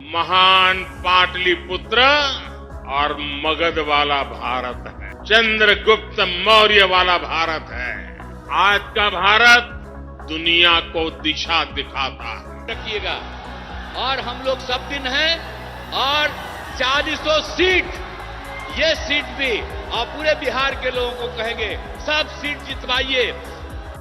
महान पाटलिपुत्र और मगध वाला भारत है, चंद्रगुप्त मौर्य वाला भारत है। आज का भारत दुनिया को दिशा दिखाता है। रखिएगा और हम लोग सब दिन हैं और 40 सीट, ये सीट भी और पूरे बिहार के लोगों को कहेंगे सब सीट जितवाइए।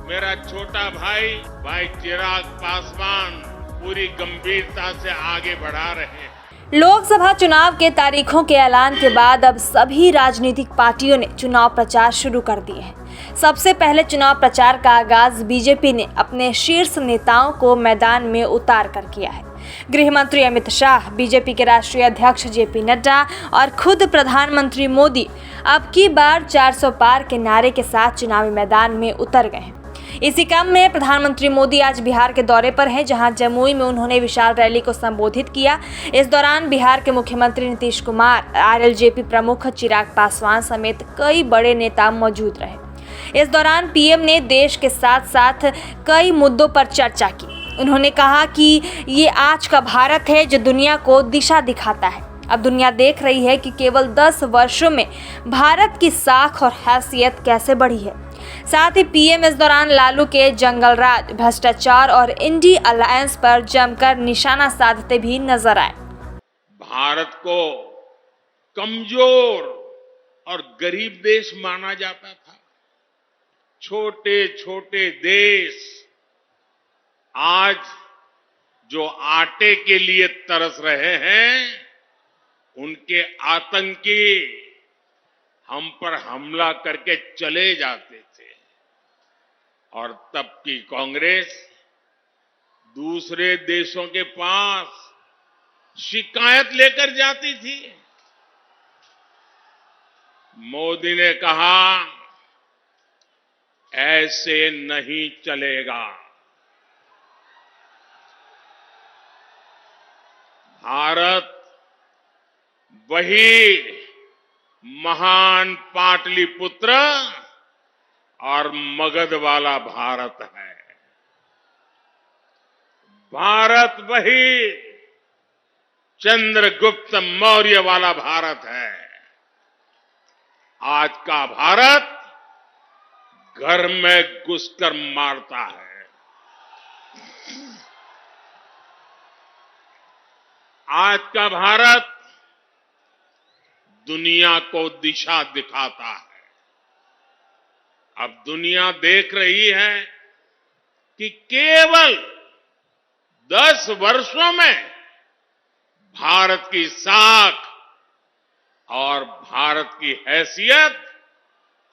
मेरा छोटा भाई चिराग पासवान पूरी गंभीरता से आगे बढ़ा रहे हैं। लोकसभा चुनाव के तारीखों के ऐलान के बाद अब सभी राजनीतिक पार्टियों ने चुनाव प्रचार शुरू कर दिए हैं। सबसे पहले चुनाव प्रचार का आगाज बीजेपी ने अपने शीर्ष नेताओं को मैदान में उतार कर किया है। गृह मंत्री अमित शाह, बीजेपी के राष्ट्रीय अध्यक्ष जेपी नड्डा और खुद प्रधानमंत्री मोदी अब की बार 400 पार के नारे के साथ चुनावी मैदान में उतर गए हैं। इसी क्रम में प्रधानमंत्री मोदी आज बिहार के दौरे पर हैं, जहां जमुई में उन्होंने विशाल रैली को संबोधित किया। इस दौरान बिहार के मुख्यमंत्री नीतीश कुमार, आरएलजेपी प्रमुख चिराग पासवान समेत कई बड़े नेता मौजूद रहे। इस दौरान पीएम ने देश के साथ साथ कई मुद्दों पर चर्चा की। उन्होंने कहा कि ये आज का भारत है जो दुनिया को दिशा दिखाता है। अब दुनिया देख रही है कि केवल 10 वर्षों में भारत की साख और हैसियत कैसे बढ़ी है। साथ ही पीएम इस दौरान लालू के जंगल राज, भ्रष्टाचार और इंडी अलायंस पर जमकर निशाना साधते भी नजर आए। भारत को कमजोर और गरीब देश माना जाता था। छोटे छोटे देश आज जो आटे के लिए तरस रहे हैं, उनके आतंकी हम पर हमला करके चले जाते थे और तब की कांग्रेस दूसरे देशों के पास शिकायत लेकर जाती थी। मोदी ने कहा ऐसे नहीं चलेगा। भारत वही महान पाटलिपुत्र और मगध वाला भारत है। भारत वही चंद्रगुप्त मौर्य वाला भारत है। आज का भारत घर में घुसकर मारता है। आज का भारत दुनिया को दिशा दिखाता है। अब दुनिया देख रही है कि केवल 10 वर्षों में भारत की साख और भारत की हैसियत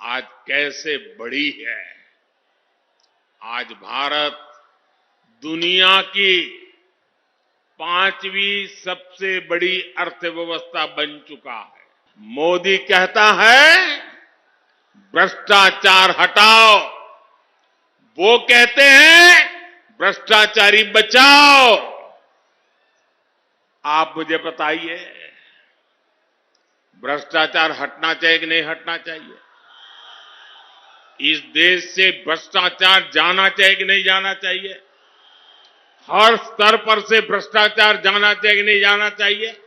आज कैसे बढ़ी है। आज भारत दुनिया की 5वीं सबसे बड़ी अर्थव्यवस्था बन चुका है। मोदी कहता है भ्रष्टाचार हटाओ, वो कहते हैं भ्रष्टाचारी बचाओ। आप मुझे बताइए, भ्रष्टाचार हटना चाहिए कि नहीं हटना चाहिए? इस देश से भ्रष्टाचार जाना चाहिए कि नहीं जाना चाहिए? हर स्तर पर से भ्रष्टाचार जाना चाहिए कि नहीं जाना चाहिए?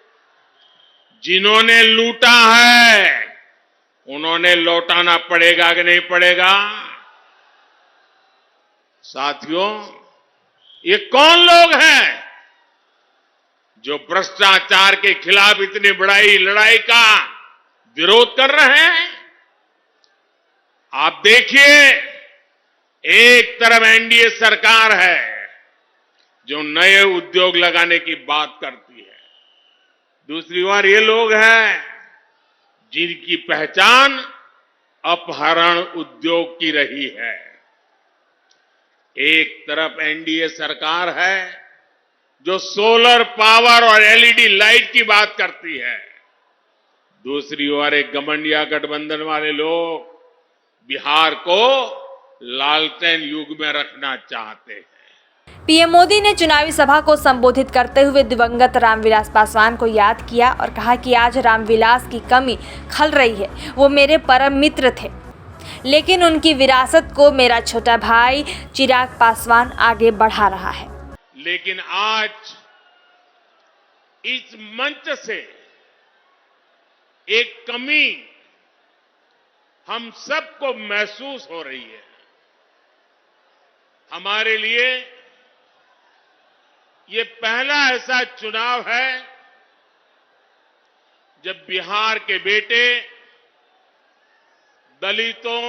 जिन्होंने लूटा है उन्होंने लौटाना पड़ेगा कि नहीं पड़ेगा? साथियों, ये कौन लोग हैं जो भ्रष्टाचार के खिलाफ इतनी बड़ी लड़ाई का विरोध कर रहे हैं? आप देखिए, एक तरफ एनडीए सरकार है जो नए उद्योग लगाने की बात करती है, दूसरी ओर ये लोग हैं जिनकी पहचान अपहरण उद्योग की रही है। एक तरफ एनडीए सरकार है जो सोलर पावर और एलईडी लाइट की बात करती है, दूसरी ओर एक घमंडिया गठबंधन वाले लोग बिहार को लालटेन युग में रखना चाहते हैं। पीएम मोदी ने चुनावी सभा को संबोधित करते हुए दिवंगत रामविलास पासवान को याद किया और कहा कि आज रामविलास की कमी खल रही है। वो मेरे परम मित्र थे, लेकिन उनकी विरासत को मेरा छोटा भाई चिराग पासवान आगे बढ़ा रहा है। लेकिन आज इस मंच से एक कमी हम सबको महसूस हो रही है। हमारे लिए ये पहला ऐसा चुनाव है जब बिहार के बेटे दलितों,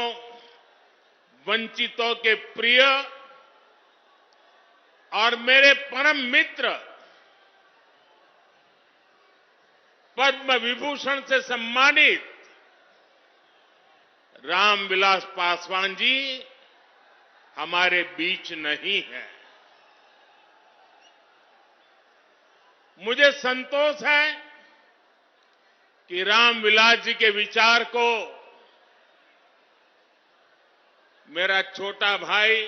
वंचितों के प्रिय और मेरे परम मित्र पद्म विभूषण से सम्मानित रामविलास पासवान जी हमारे बीच नहीं है। मुझे संतोष है कि रामविलास जी के विचार को मेरा छोटा भाई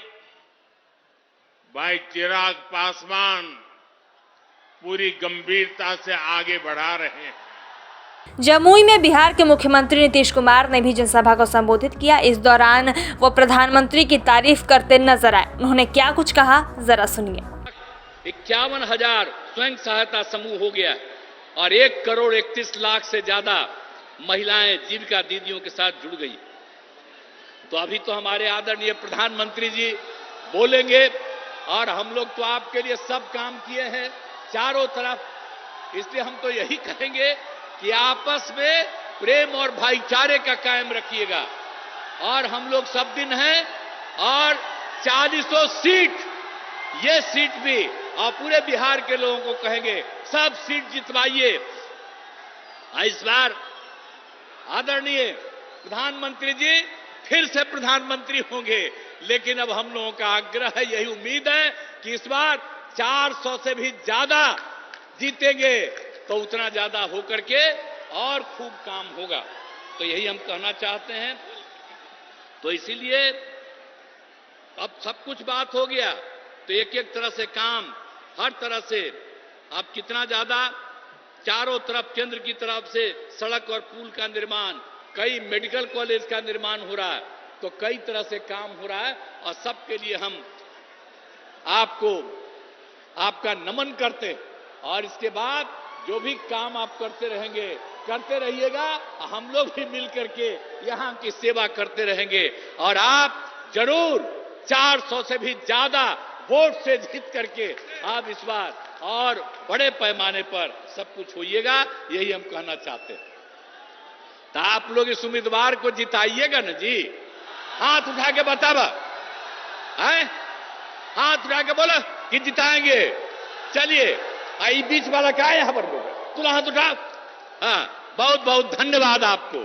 चिराग पासवान पूरी गंभीरता से आगे बढ़ा रहे हैं। जमुई में बिहार के मुख्यमंत्री नीतीश कुमार ने भी जनसभा को संबोधित किया। इस दौरान वो प्रधानमंत्री की तारीफ करते नजर आए। उन्होंने क्या कुछ कहा, जरा सुनिए। 51,000 स्वयं सहायता समूह हो गया और 1,31,00,000 से ज्यादा महिलाएं जीविका दीदियों के साथ जुड़ गई। तो अभी तो हमारे आदरणीय प्रधानमंत्री जी बोलेंगे और हम लोग तो आपके लिए सब काम किए हैं चारों तरफ। इसलिए हम तो यही कहेंगे कि आपस में प्रेम और भाईचारे का कायम रखिएगा। और हम लोग सब दिन हैं और 40 सीट, ये सीट भी और पूरे बिहार के लोगों को कहेंगे सब सीट जितवाइए। इस बार आदरणीय प्रधानमंत्री जी फिर से प्रधानमंत्री होंगे, लेकिन अब हम लोगों का आग्रह है, यही उम्मीद है कि इस बार 400 से भी ज्यादा जीतेंगे तो उतना ज्यादा होकर के और खूब काम होगा। तो यही हम कहना चाहते हैं। तो इसीलिए अब सब कुछ बात हो गया तो एक एक तरह से काम हर तरह से अब कितना ज्यादा चारों तरफ केंद्र की तरफ से सड़क और पुल का निर्माण, कई मेडिकल कॉलेज का निर्माण हो रहा है, तो कई तरह से काम हो रहा है और सबके लिए हम आपको आपका नमन करते। और इसके बाद जो भी काम आप करते रहेंगे, करते रहिएगा, हम लोग भी मिल करके यहाँ की सेवा करते रहेंगे और आप जरूर 400 से भी ज्यादा वोट से जीत करके आप इस बार और बड़े पैमाने पर सब कुछ होइएगा, यही हम कहना चाहते हैं। तो आप लोग इस उम्मीदवार को जिताइएगा ना जी। हाथ उठा के बतावा, हाथ उठा के बोला कि जिताएंगे। चलिए आई बीच वाला क्या है यहाँ पर, तुला हाथ उठा। हाँ, बहुत बहुत धन्यवाद आपको।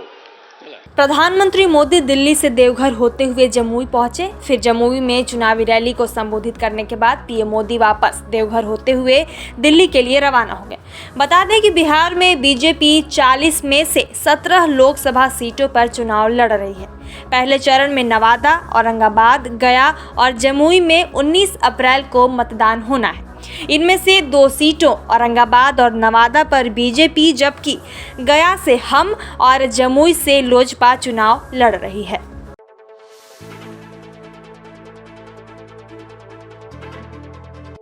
प्रधानमंत्री मोदी दिल्ली से देवघर होते हुए जमुई पहुंचे। फिर जमुई में चुनावी रैली को संबोधित करने के बाद पीएम मोदी वापस देवघर होते हुए दिल्ली के लिए रवाना हो गए। बता दें कि बिहार में बीजेपी 40 में से 17 लोकसभा सीटों पर चुनाव लड़ रही है। पहले चरण में नवादा, औरंगाबाद, गया और जमुई में 19 अप्रैल को मतदान होना है। इनमें से 2 सीटों औरंगाबाद और नवादा पर बीजेपी, जबकि गया से हम और जमुई से लोजपा चुनाव लड़ रही है।